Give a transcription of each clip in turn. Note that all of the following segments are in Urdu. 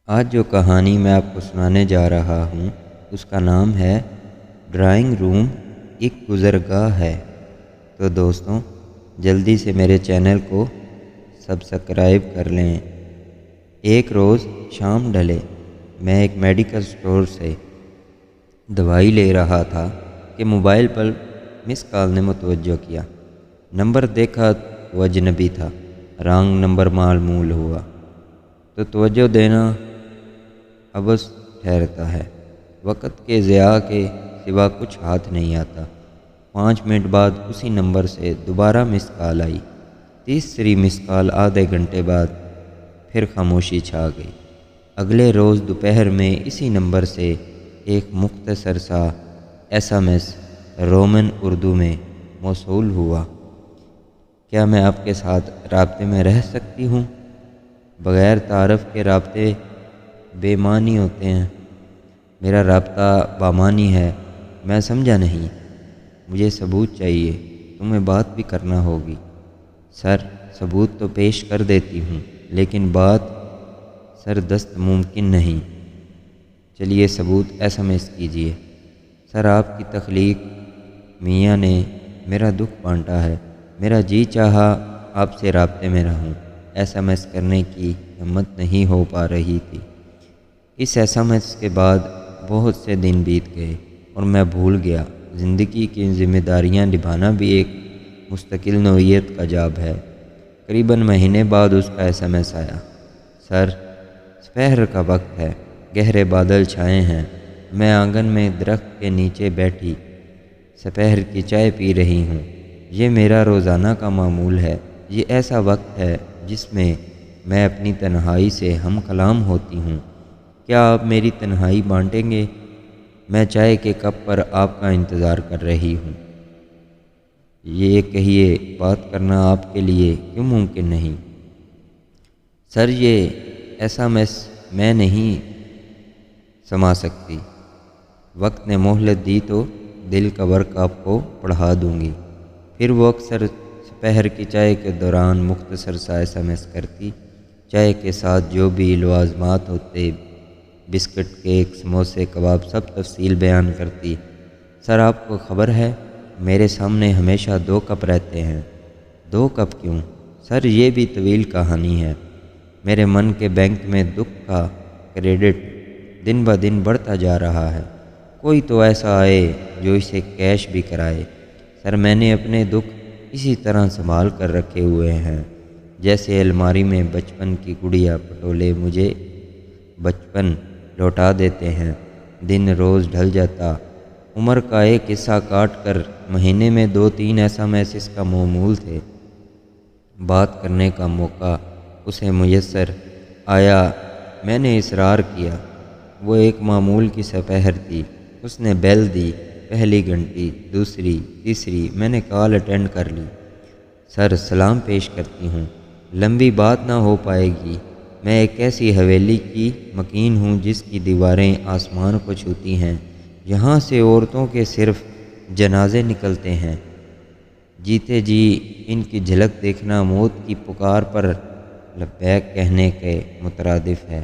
آج جو کہانی میں آپ کو سنانے جا رہا ہوں اس کا نام ہے ڈرائنگ روم ایک گزرگاہ ہے۔ تو دوستوں، جلدی سے میرے چینل کو سبسکرائب کر لیں۔ ایک روز شام ڈھلے، میں ایک میڈیکل سٹور سے دوائی لے رہا تھا کہ موبائل پر مس کال نے متوجہ کیا۔ نمبر دیکھا وہ اجنبی تھا، رانگ نمبر معلوم ہوا تو توجہ دینا ابس ٹھہرتا ہے۔ وقت کے ضیاع کے سوا کچھ ہاتھ نہیں آتا۔ 5 منٹ بعد اسی نمبر سے دوبارہ مس کال آئی۔ تیسری مس کال آدھے گھنٹے بعد پھر خاموشی چھا گئی۔ اگلے روز دوپہر میں اسی نمبر سے ایک مختصر سا SMS رومن اردو میں موصول ہوا: کیا میں آپ کے ساتھ رابطے میں رہ سکتی ہوں؟ بغیر تعارف کے رابطے بے معنی ہوتے ہیں۔ میرا رابطہ بامعنی ہے۔ میں سمجھا نہیں۔ مجھے ثبوت چاہیے، تمہیں بات بھی کرنا ہوگی۔ سر، ثبوت تو پیش کر دیتی ہوں، لیکن بات سر دست ممکن نہیں۔ چلیے ثبوت SMS کیجیے۔ سر، آپ کی تخلیق میاں نے میرا دکھ بانٹا ہے۔ میرا جی چاہا آپ سے رابطے میں رہوں۔ SMS کرنے کی ہمت نہیں ہو پا رہی تھی۔ اس SMS کے بعد بہت سے دن بیت گئے اور میں بھول گیا زندگی کی ذمہ داریاں نبھانا بھی ایک مستقل نوعیت کا جاب ہے۔ قریباً مہینے بعد اس کا SMS آیا: سر، سپہر کا وقت ہے، گہرے بادل چھائے ہیں۔ میں آنگن میں درخت کے نیچے بیٹھی سپہر کی چائے پی رہی ہوں۔ یہ میرا روزانہ کا معمول ہے۔ یہ ایسا وقت ہے جس میں میں اپنی تنہائی سے ہم کلام ہوتی ہوں۔ کیا آپ میری تنہائی بانٹیں گے؟ میں چائے کے کپ پر آپ کا انتظار کر رہی ہوں۔ یہ کہیے، بات کرنا آپ کے لیے کیوں ممکن نہیں؟ سر، یہ SMS میں نہیں سما سکتی۔ وقت نے مہلت دی تو دل کا ورق آپ کو پڑھا دوں گی۔ پھر وہ اکثر سپہر کی چائے کے دوران مختصر سا SMS کرتی۔ چائے کے ساتھ جو بھی لوازمات ہوتے، بسکٹ، کیک، سموسے، کباب، سب تفصیل بیان کرتی۔ سر، آپ کو خبر ہے میرے سامنے ہمیشہ 2 کپ رہتے ہیں۔ 2 کپ کیوں؟ سر، یہ بھی طویل کہانی ہے۔ میرے من کے بینک میں دکھ کا کریڈٹ دن بہ دن بڑھتا جا رہا ہے۔ کوئی تو ایسا آئے جو اسے کیش بھی کرائے۔ سر، میں نے اپنے دکھ اسی طرح سنبھال کر رکھے ہوئے ہیں جیسے الماری میں بچپن کی گڑیا پٹولے مجھے بچپن لوٹا دیتے ہیں۔ دن روز ڈھل جاتا، عمر کا ایک حصہ کاٹ کر مہینے میں 2-3 SMS اس کا معمول تھے۔ بات کرنے کا موقع اسے میسر آیا، میں نے اصرار کیا۔ وہ ایک معمول کی سپہر تھی۔ اس نے بیل دی، پہلی گھنٹی، دوسری، تیسری، میں نے کال اٹینڈ کر لی۔ سر، سلام پیش کرتی ہوں۔ لمبی بات نہ ہو پائے گی۔ میں ایک ایسی حویلی کی مکین ہوں جس کی دیواریں آسمان کو چھوتی ہیں۔ یہاں سے عورتوں کے صرف جنازے نکلتے ہیں۔ جیتے جی ان کی جھلک دیکھنا موت کی پکار پر لبیک کہنے کے مترادف ہے۔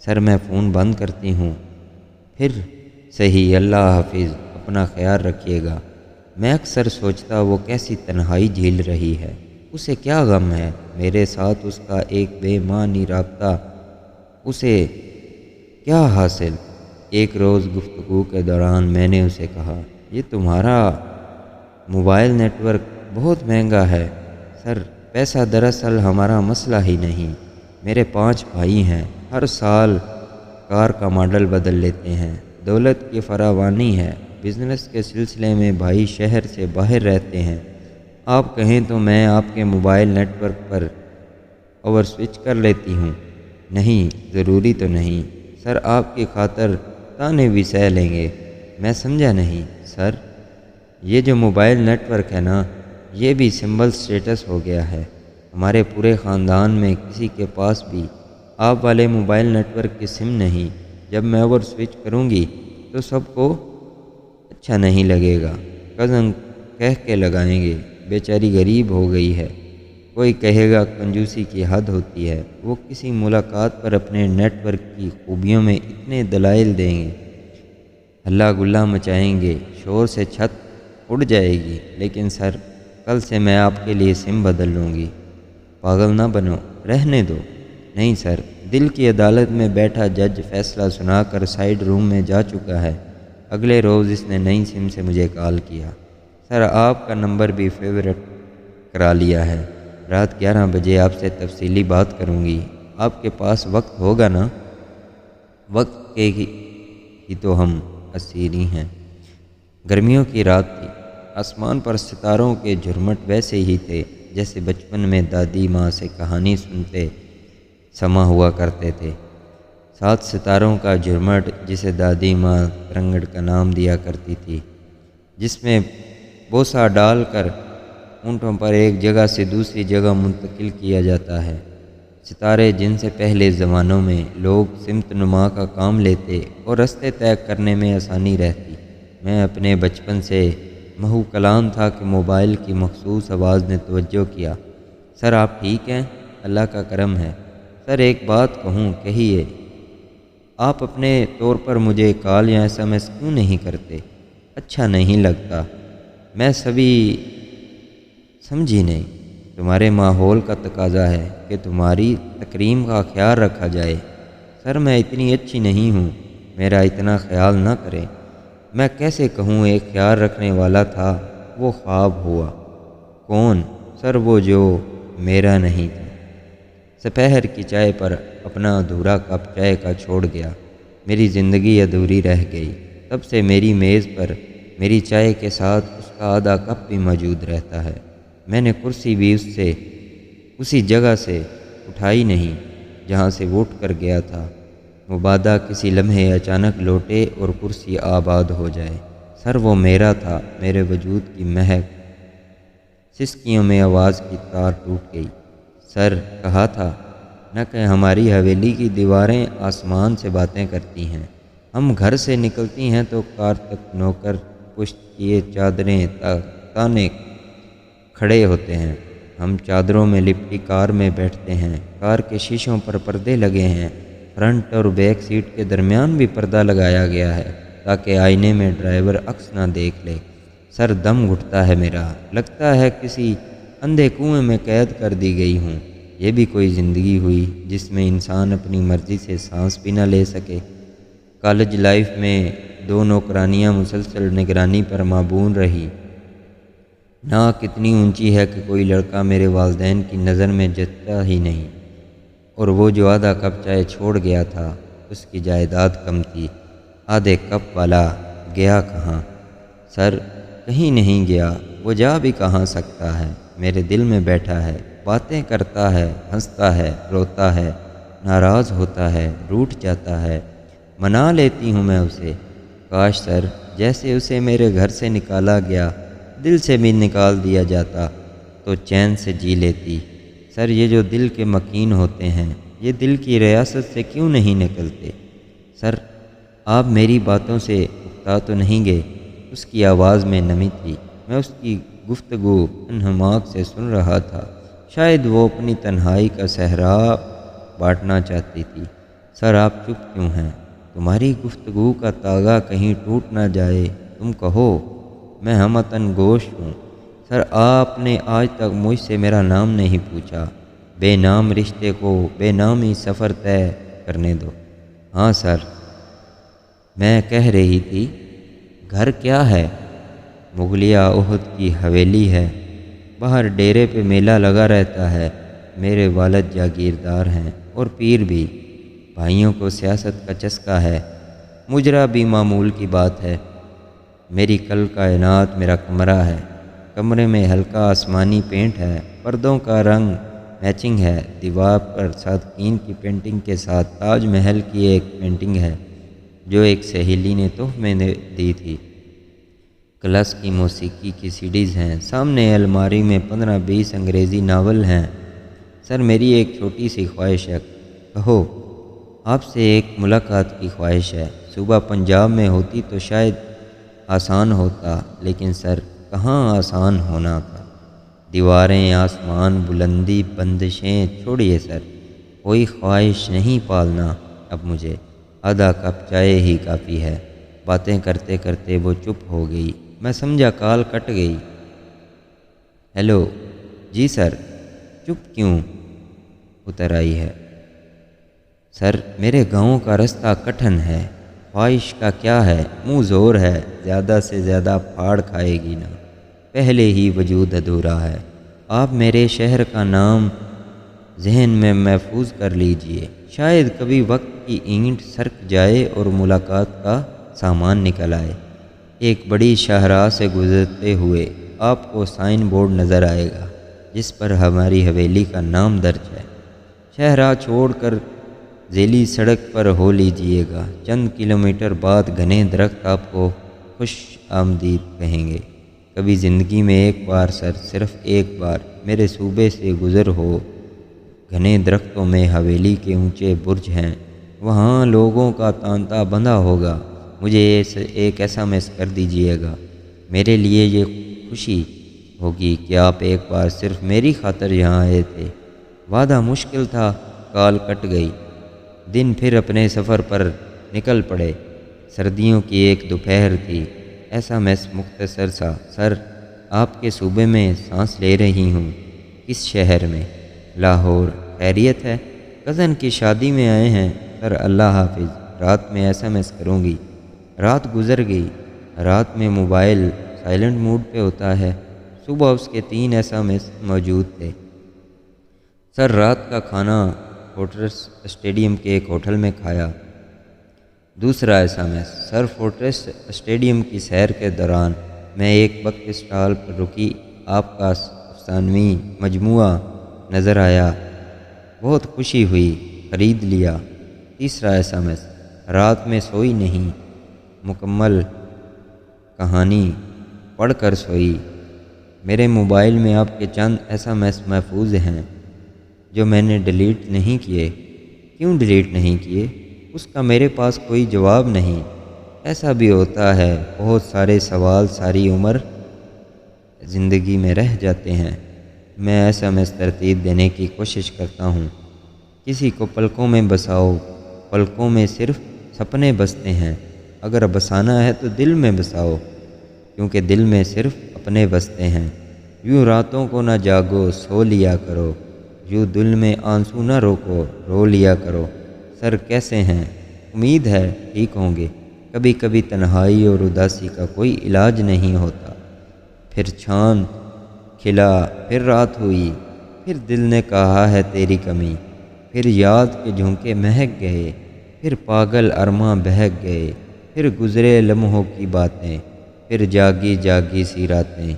سر، میں فون بند کرتی ہوں۔ پھر صحیح، اللہ حافظ، اپنا خیال رکھیے گا۔ میں اکثر سوچتا وہ کیسی تنہائی جھیل رہی ہے۔ اسے کیا غم ہے؟ میرے ساتھ اس کا ایک بے معنی رابطہ، اسے کیا حاصل؟ ایک روز گفتگو کے دوران میں نے اسے کہا: یہ تمہارا موبائل نیٹ ورک بہت مہنگا ہے۔ سر، پیسہ دراصل ہمارا مسئلہ ہی نہیں۔ میرے 5 بھائی ہیں، ہر سال کار کا ماڈل بدل لیتے ہیں۔ دولت کی فراوانی ہے، بزنس کے سلسلے میں بھائی شہر سے باہر رہتے ہیں۔ آپ کہیں تو میں آپ کے موبائل نیٹ ورک پر اوور سوئچ کر لیتی ہوں۔ نہیں، ضروری تو نہیں۔ سر، آپ کی خاطر تانے بھی سہ لیں گے۔ میں سمجھا نہیں۔ سر، یہ جو موبائل نیٹ ورک ہے نا، یہ بھی سمبل سٹیٹس ہو گیا ہے۔ ہمارے پورے خاندان میں کسی کے پاس بھی آپ والے موبائل نیٹ ورک کی سم نہیں۔ جب میں اوور سوئچ کروں گی تو سب کو اچھا نہیں لگے گا۔ کزن کہہ کے لگائیں گے، بیچاری غریب ہو گئی ہے۔ کوئی کہے گا کنجوسی کی حد ہوتی ہے، وہ کسی ملاقات پر اپنے نیٹ ورک کی خوبیوں میں اتنے دلائل دیں گے، ہلا گلا مچائیں گے، شور سے چھت اڑ جائے گی، لیکن سر کل سے میں آپ کے لیے سم بدل لوں گی۔ پاگل نہ بنو، رہنے دو۔ نہیں سر، دل کی عدالت میں بیٹھا جج فیصلہ سنا کر سائیڈ روم میں جا چکا ہے۔ اگلے روز اس نے نئی سم سے مجھے کال کیا۔ سر آپ کا نمبر بھی فیورٹ کرا لیا ہے، رات 11 بجے آپ سے تفصیلی بات کروں گی، آپ کے پاس وقت ہوگا نا؟ وقت کے ہی تو ہم اسیری ہیں۔ گرمیوں کی رات تھی، آسمان پر ستاروں کے جھرمٹ ویسے ہی تھے جیسے بچپن میں دادی ماں سے کہانی سنتے سما ہوا کرتے تھے۔ 7 ستاروں کا جھرمٹ جسے دادی ماں ترنگڑ کا نام دیا کرتی تھی، جس میں بوسہ ڈال کر اونٹوں پر ایک جگہ سے دوسری جگہ منتقل کیا جاتا ہے۔ ستارے جن سے پہلے زمانوں میں لوگ سمت نما کا کام لیتے اور رستے طے کرنے میں آسانی رہتی۔ میں اپنے بچپن سے محو کلام تھا کہ موبائل کی مخصوص آواز نے توجہ کیا۔ سر آپ ٹھیک ہیں؟ اللہ کا کرم ہے۔ سر ایک بات کہوں، کہیے۔ آپ اپنے طور پر مجھے کال یا SMS کیوں نہیں کرتے؟ اچھا نہیں لگتا۔ میں سمجھی نہیں۔ تمہارے ماحول کا تقاضا ہے کہ تمہاری تکریم کا خیال رکھا جائے۔ سر میں اتنی اچھی نہیں ہوں، میرا اتنا خیال نہ کریں۔ میں کیسے کہوں، ایک خیال رکھنے والا تھا، وہ خواب ہوا۔ کون؟ سر وہ جو میرا نہیں تھا۔ سپہر کی چائے پر اپنا ادھورا کپ چائے کا چھوڑ گیا۔ میری زندگی ادھوری رہ گئی۔ تب سے میری میز پر میری چائے کے ساتھ اس کا آدھا کپ بھی موجود رہتا ہے۔ میں نے کرسی بھی اسی جگہ سے اٹھائی نہیں جہاں سے وہ اٹھ کر گیا تھا، مبادا کسی لمحے اچانک لوٹے اور کرسی آباد ہو جائے۔ سر وہ میرا تھا، میرے وجود کی مہک۔ سسکیوں میں آواز کی تار ٹوٹ گئی۔ سر کہا تھا نہ کہ ہماری حویلی کی دیواریں آسمان سے باتیں کرتی ہیں۔ ہم گھر سے نکلتی ہیں تو کار تک نوکر پشت کیے چادریں تانے کھڑے ہوتے ہیں۔ ہم چادروں میں لپٹی کار میں بیٹھتے ہیں۔ کار کے شیشوں پر پردے لگے ہیں، فرنٹ اور بیک سیٹ کے درمیان بھی پردہ لگایا گیا ہے تاکہ آئینے میں ڈرائیور عکس نہ دیکھ لے۔ سر دم گھٹتا ہے میرا، لگتا ہے کسی اندھے کنویں میں قید کر دی گئی ہوں۔ یہ بھی کوئی زندگی ہوئی جس میں انسان اپنی مرضی سے سانس بھی نہ لے سکے۔ کالج لائف میں 2 نوکرانیاں مسلسل نگرانی پر معبون رہی۔ ناک اتنی اونچی ہے کہ کوئی لڑکا میرے والدین کی نظر میں جچتا ہی نہیں، اور وہ جو آدھا کپ چائے چھوڑ گیا تھا اس کی جائیداد کم تھی۔ آدھے کپ والا گیا کہاں؟ سر کہیں نہیں گیا، وہ جا بھی کہاں سکتا ہے، میرے دل میں بیٹھا ہے، باتیں کرتا ہے، ہنستا ہے، روتا ہے، ناراض ہوتا ہے، روٹھ جاتا ہے۔ منا لیتی ہوں میں اسے۔ کاش سر جیسے اسے میرے گھر سے نکالا گیا دل سے بھی نکال دیا جاتا تو چین سے جی لیتی۔ سر یہ جو دل کے مکین ہوتے ہیں، یہ دل کی ریاست سے کیوں نہیں نکلتے؟ سر آپ میری باتوں سے اکتا تو نہیں گے؟ اس کی آواز میں نمی تھی۔ میں اس کی گفتگو انہماک سے سن رہا تھا، شاید وہ اپنی تنہائی کا صحرا بانٹنا چاہتی تھی۔ سر آپ چپ کیوں ہیں؟ تمہاری گفتگو کا تاغا کہیں ٹوٹ نہ جائے، تم کہو۔ میں ہمتن گوش ہوں۔ سر آپ نے آج تک مجھ سے میرا نام نہیں پوچھا۔ بے نام رشتے کو بے نامی سفر طے کرنے دو۔ ہاں سر، میں کہہ رہی تھی گھر کیا ہے؟ مغلیہ عہد کی حویلی ہے، باہر ڈیرے پہ میلہ لگا رہتا ہے۔ میرے والد جاگیردار ہیں اور پیر بھی۔ بھائیوں کو سیاست کا چسکا ہے، مجرا بھی معمول کی بات ہے۔ میری کل کائنات میرا کمرہ ہے۔ کمرے میں ہلکا آسمانی پینٹ ہے، پردوں کا رنگ میچنگ ہے، دیوار پر صادقین کی پینٹنگ کے ساتھ تاج محل کی ایک پینٹنگ ہے جو ایک سہیلی نے تحفے میں دی تھی۔ کلاس کی موسیقی کی CDs ہیں، سامنے الماری میں 15-20 انگریزی ناول ہیں۔ سر میری ایک چھوٹی سی خواہش ہے، کہو۔ آپ سے ایک ملاقات کی خواہش ہے۔ صوبہ پنجاب میں ہوتی تو شاید آسان ہوتا، لیکن سر کہاں آسان ہونا تھا۔ دیواریں، آسمان، بلندی، بندشیں چھوڑیے سر، کوئی خواہش نہیں پالنا اب مجھے، آدھا کپ چائے ہی کافی ہے۔ باتیں کرتے کرتے وہ چپ ہو گئی۔ میں سمجھا کال کٹ گئی۔ ہیلو، جی سر، چپ کیوں اتر آئی ہے؟ سر، میرے گاؤں کا رستہ کٹھن ہے، خواہش کا کیا ہے، منہ زور ہے، زیادہ سے زیادہ پھاڑ کھائے گی نا، پہلے ہی وجود ادھورا ہے۔ آپ میرے شہر کا نام ذہن میں محفوظ کر لیجئے، شاید کبھی وقت کی اینٹ سرک جائے اور ملاقات کا سامان نکل آئے۔ ایک بڑی شاہراہ سے گزرتے ہوئے آپ کو سائن بورڈ نظر آئے گا جس پر ہماری حویلی کا نام درج ہے۔ شاہراہ چھوڑ کر ذیلی سڑک پر ہو لیجئے گا، چند کلومیٹر بعد گھنے درخت آپ کو خوش آمدید کہیں گے۔ کبھی زندگی میں ایک بار سر، صرف ایک بار میرے صوبے سے گزر ہو۔ گھنے درختوں میں حویلی کے اونچے برج ہیں، وہاں لوگوں کا تانتا بندھا ہوگا۔ مجھے ایک ایسا میس کر دیجئے گا، میرے لیے یہ خوشی ہوگی کہ آپ ایک بار صرف میری خاطر یہاں آئے تھے۔ وعدہ مشکل تھا، کال کٹ گئی۔ دن پھر اپنے سفر پر نکل پڑے۔ سردیوں کی ایک دوپہر تھی۔ ایسا میس مختصر سا، سر، آپ کے صوبے میں سانس لے رہی ہوں۔ کس شہر میں؟ لاہور۔ خیریت ہے؟ کزن کی شادی میں آئے ہیں سر، اللہ حافظ، رات میں ایسا میس کروں گی۔ رات گزر گئی۔ رات میں موبائل سائلنٹ موڈ پہ ہوتا ہے۔ صبح اس کے 3 ایسا میس موجود تھے۔ سر، رات کا کھانا فورٹریس اسٹیڈیم کے ایک ہوٹل میں کھایا۔ دوسرا ایسا میس، سر، فورٹریس اسٹیڈیم کی سیر کے دوران میں ایک بک اسٹال پر رکی، آپ کا افسانوی مجموعہ نظر آیا، بہت خوشی ہوئی، خرید لیا۔ تیسرا ایسا میس، رات میں سوئی نہیں، مکمل کہانی پڑھ کر سوئی۔ میرے موبائل میں آپ کے چند ایس ایم ایس محفوظ ہیں جو میں نے ڈیلیٹ نہیں کیے۔ کیوں ڈیلیٹ نہیں کیے؟ اس کا میرے پاس کوئی جواب نہیں۔ ایسا بھی ہوتا ہے، بہت سارے سوال ساری عمر زندگی میں رہ جاتے ہیں۔ میں ایس ایم ایس ترتیب دینے کی کوشش کرتا ہوں۔ کسی کو پلکوں میں بساؤ، پلکوں میں صرف سپنے بستے ہیں۔ اگر بسانا ہے تو دل میں بساؤ، کیونکہ دل میں صرف اپنے بستے ہیں۔ یوں راتوں کو نہ جاگو، سو لیا کرو، یوں دل میں آنسو نہ روکو، رو لیا کرو۔ سر، کیسے ہیں؟ امید ہے ٹھیک ہوں گے۔ کبھی کبھی تنہائی اور اداسی کا کوئی علاج نہیں ہوتا۔ پھر چاند کھلا، پھر رات ہوئی، پھر دل نے کہا ہے تیری کمی، پھر یاد کے جھونکے مہک گئے، پھر پاگل ارماں بہک گئے، پھر گزرے لمحوں کی باتیں، پھر جاگی جاگی سی راتیں،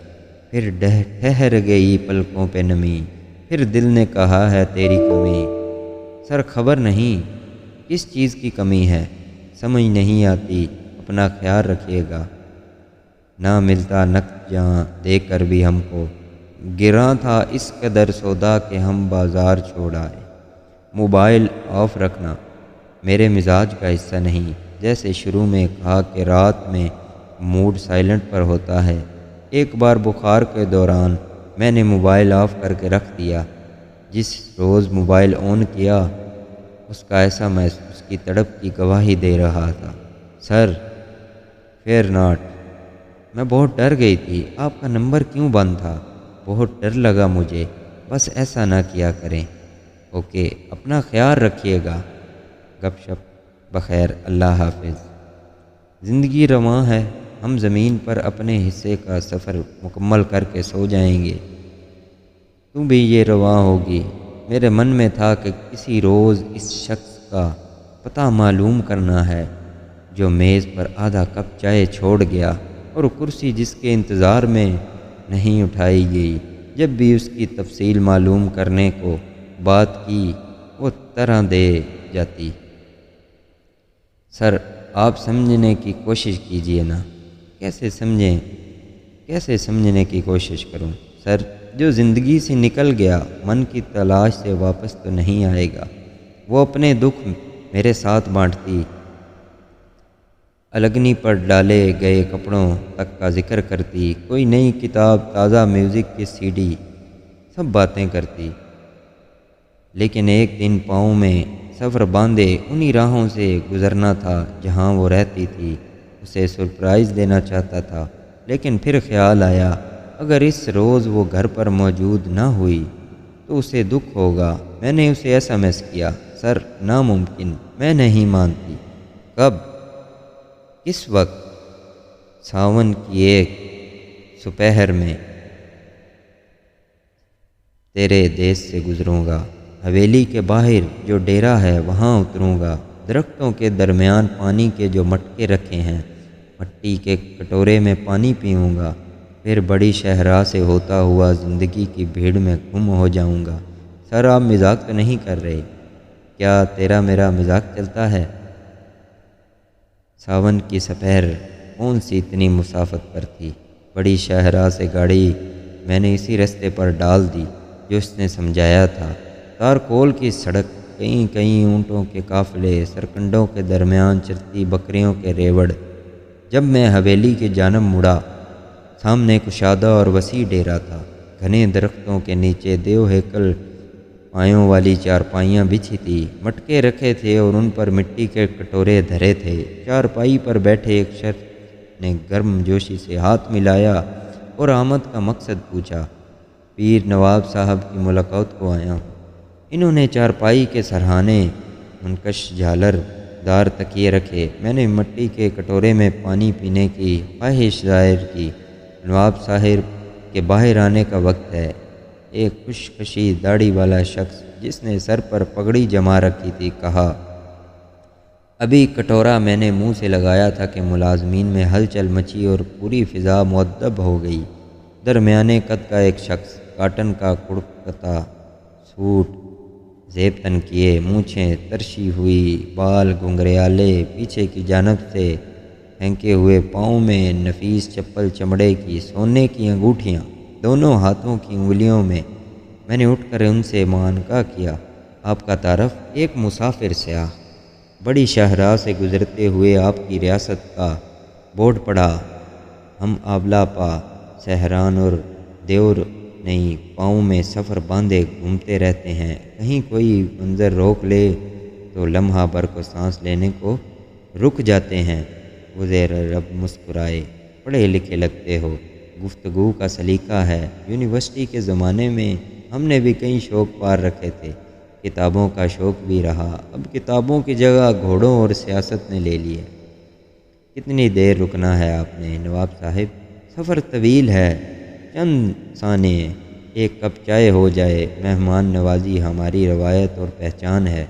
پھر ٹھہر گئی پلکوں پہ نمی، پھر دل نے کہا ہے تیری کمی۔ سر، خبر نہیں کس چیز کی کمی ہے، سمجھ نہیں آتی، اپنا خیال رکھیے گا۔ نہ ملتا نقد جہاں دے کر بھی ہم کو، گراں تھا اس قدر سودا کہ ہم بازار چھوڑ آئے۔ موبائل آف رکھنا میرے مزاج کا حصہ نہیں۔ جیسے شروع میں کہا کہ رات میں موڈ سائلنٹ پر ہوتا ہے، ایک بار بخار کے دوران میں نے موبائل آف کر کے رکھ دیا۔ جس روز موبائل آن کیا، اس کا ایسا محسوس اس کی تڑپ کی گواہی دے رہا تھا۔ سر، فیئر ناٹ، میں بہت ڈر گئی تھی۔ آپ کا نمبر کیوں بند تھا؟ بہت ڈر لگا مجھے، بس ایسا نہ کیا کریں۔ اوکے، اپنا خیال رکھیے گا۔ گپ شپ بخیر، اللہ حافظ۔ زندگی رواں ہے، ہم زمین پر اپنے حصے کا سفر مکمل کر کے سو جائیں گے۔ تو بھی یہ رواں ہوگی۔ میرے من میں تھا کہ کسی روز اس شخص کا پتہ معلوم کرنا ہے جو میز پر آدھا کپ چائے چھوڑ گیا اور کرسی جس کے انتظار میں نہیں اٹھائی گئی۔ جب بھی اس کی تفصیل معلوم کرنے کو بات کی، وہ طرح دے جاتی۔ سر، آپ سمجھنے کی کوشش کیجئے نا۔ کیسے سمجھیں؟ کیسے سمجھنے کی کوشش کروں؟ سر، جو زندگی سے نکل گیا من کی تلاش سے واپس تو نہیں آئے گا۔ وہ اپنے دکھ میرے ساتھ بانٹتی، الگنی پر ڈالے گئے کپڑوں تک کا ذکر کرتی، کوئی نئی کتاب، تازہ میوزک کی CD سب باتیں کرتی، لیکن ایک دن پاؤں میں سفر باندھے انہی راہوں سے گزرنا تھا جہاں وہ رہتی تھی۔ اسے سرپرائز دینا چاہتا تھا، لیکن پھر خیال آیا اگر اس روز وہ گھر پر موجود نہ ہوئی تو اسے دکھ ہوگا۔ میں نے اسے SMS کیا، سر ناممکن، میں نہیں مانتی۔ کب؟ کس وقت؟ ساون کی ایک سپہر میں تیرے دیس سے گزروں گا، حویلی کے باہر جو ڈیرا ہے وہاں اتروں گا، درختوں کے درمیان پانی کے جو مٹکے رکھے ہیں مٹی کے کٹورے میں پانی پیوں گا، پھر بڑی شہراہ سے ہوتا ہوا زندگی کی بھیڑ میں گم ہو جاؤں گا۔ سر آپ مذاق تو نہیں کر رہے؟ کیا تیرا میرا مذاق چلتا ہے؟ ساون کی سپہر کون سی اتنی مسافت پر تھی؟ بڑی شاہراہ سے گاڑی میں نے اسی رستے پر ڈال دی جو اس نے سمجھایا تھا۔ تارکول کی سڑک، کہیں کہیں اونٹوں کے قافلے، سرکنڈوں کے درمیان چرتی بکریوں کے ریوڑ۔ جب میں حویلی کی جانب مڑا، سامنے کشادہ اور وسیع ڈیرا تھا۔ گھنے درختوں کے نیچے دیو ہیکل پایوں والی چارپائیاں بچھی تھی، مٹکے رکھے تھے اور ان پر مٹی کے کٹورے دھرے تھے۔ چارپائی پر بیٹھے ایک شخص نے گرم جوشی سے ہاتھ ملایا اور آمد کا مقصد پوچھا۔ پیر نواب صاحب کی ملاقات کو آیا ہوں۔ انہوں نے چارپائی کے سرہانے منکش جھالر دار تکیے رکھے۔ میں نے مٹی کے کٹورے میں پانی پینے کی خواہش ظاہر کی۔ نواب صاحب کے باہر آنے کا وقت ہے۔ ایک خشخشی داڑھی والا شخص جس نے سر پر پگڑی جما رکھی تھی کہا۔ ابھی کٹورا میں نے منہ سے لگایا تھا کہ ملازمین میں ہلچل مچی اور پوری فضا مؤدب ہو گئی۔ درمیانے قد کا ایک شخص، کاٹن کا کڑکتا سوٹ زیب تن کیے، مونچھیں ترشی ہوئی، بال گھنگریالے پیچھے کی جانب سے پھینکے ہوئے، پاؤں میں نفیس چپل چمڑے کی، سونے کی انگوٹھیاں دونوں ہاتھوں کی انگلیوں میں۔ میں نے اٹھ کر ان سے معانقہ کیا۔ آپ کا تعارف؟ ایک مسافر سیاح۔ بڑی شاہراہ سے گزرتے ہوئے آپ کی ریاست کا بورڈ پڑا۔ ہم آبلا پا سہران اور دیور نہیں، پاؤں میں سفر باندھے گھومتے رہتے ہیں۔ کہیں کوئی منظر روک لے تو لمحہ بھر کو سانس لینے کو رک جاتے ہیں۔ وزیر رب مسکرائے۔ پڑھے لکھے لگتے ہو، گفتگو کا سلیقہ ہے۔ یونیورسٹی کے زمانے میں ہم نے بھی کئی شوق پار رکھے تھے، کتابوں کا شوق بھی رہا۔ اب کتابوں کی جگہ گھوڑوں اور سیاست نے لے لی ہے۔ کتنی دیر رکنا ہے آپ نے نواب صاحب؟ سفر طویل ہے، چند ثانیے، ایک کپ چائے ہو جائے۔ مہمان نوازی ہماری روایت اور پہچان ہے۔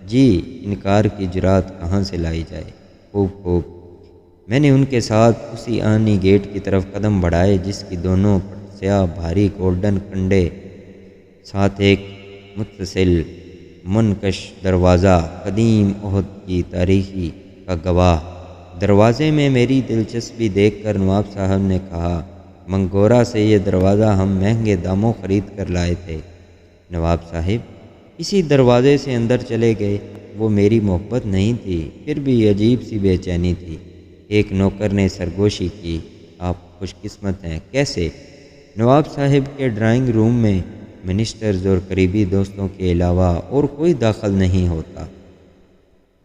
جی، انکار کی جرات کہاں سے لائی جائے؟ خوب خوب۔ میں نے ان کے ساتھ اسی آہنی گیٹ کی طرف قدم بڑھائے جس کی دونوں پٹ سیاہ بھاری گولڈن کنڈے، ساتھ ایک متصل منکش دروازہ، قدیم عہد کی تاریخی کا گواہ۔ دروازے میں میری دلچسپی دیکھ کر نواب صاحب نے کہا، منگورا سے یہ دروازہ ہم مہنگے داموں خرید کر لائے تھے۔ نواب صاحب اسی دروازے سے اندر چلے گئے۔ وہ میری محبت نہیں تھی، پھر بھی عجیب سی بے چینی تھی۔ ایک نوکر نے سرگوشی کی، آپ خوش قسمت ہیں۔ کیسے؟ نواب صاحب کے ڈرائنگ روم میں منسٹرز اور قریبی دوستوں کے علاوہ اور کوئی داخل نہیں ہوتا۔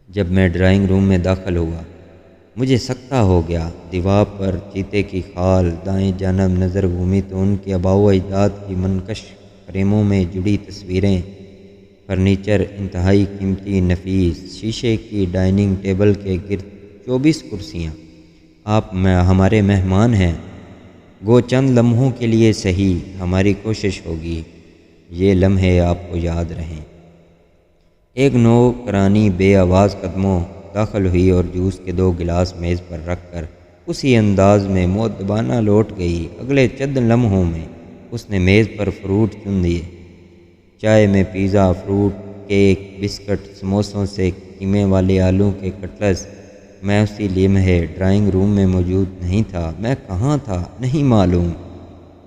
جب میں ڈرائنگ روم میں داخل ہوا، مجھے سکتہ ہو گیا۔ دیوار پر چیتے کی کھال، دائیں جانب نظر گھومی تو ان کے آباء و اجداد کی منقش فریموں میں جڑی تصویریں، فرنیچر انتہائی قیمتی نفیس، شیشے کی ڈائننگ ٹیبل کے گرد 24 کرسیاں۔ آپ ہمارے مہمان ہیں، گو چند لمحوں کے لیے صحیح، ہماری کوشش ہوگی یہ لمحے آپ کو یاد رہیں۔ ایک نوکرانی بے آواز قدموں داخل ہوئی اور جوس کے 2 گلاس میز پر رکھ کر اسی انداز میں مؤدبانہ لوٹ گئی۔ اگلے چند لمحوں میں اس نے میز پر فروٹ چن دیے، چائے میں پیزا، فروٹ کیک، بسکٹ، سموسوں سے قیمے والے آلو کے کٹلس۔ میں اسی لمحے ڈرائنگ روم میں موجود نہیں تھا۔ میں کہاں تھا نہیں معلوم۔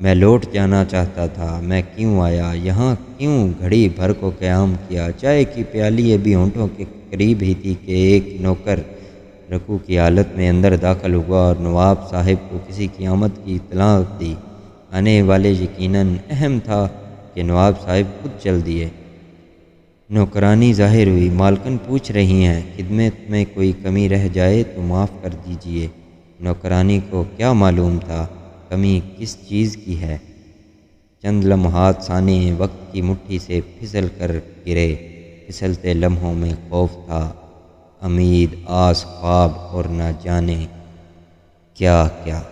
میں لوٹ جانا چاہتا تھا۔ میں کیوں آیا یہاں، کیوں گھڑی بھر کو قیام کیا؟ چائے کی پیالی ابھی ہونٹوں کے قریب ہی تھی کہ ایک نوکر رکوع کی حالت میں اندر داخل ہوا اور نواب صاحب کو کسی کی آمد کی اطلاع دی۔ آنے والے یقیناً اہم تھا کہ نواب صاحب خود چل دیے۔ نوکرانی ظاہر ہوئی۔ مالکن پوچھ رہی ہیں، خدمت میں کوئی کمی رہ جائے تو معاف کر دیجیے۔ نوکرانی کو کیا معلوم تھا کمی کس چیز کی ہے۔ چند لمحات سانے وقت کی مٹھی سے پھسل کر گرے۔ پھسلتے لمحوں میں خوف تھا، امید، آس، خواب اور نہ جانے کیا کیا۔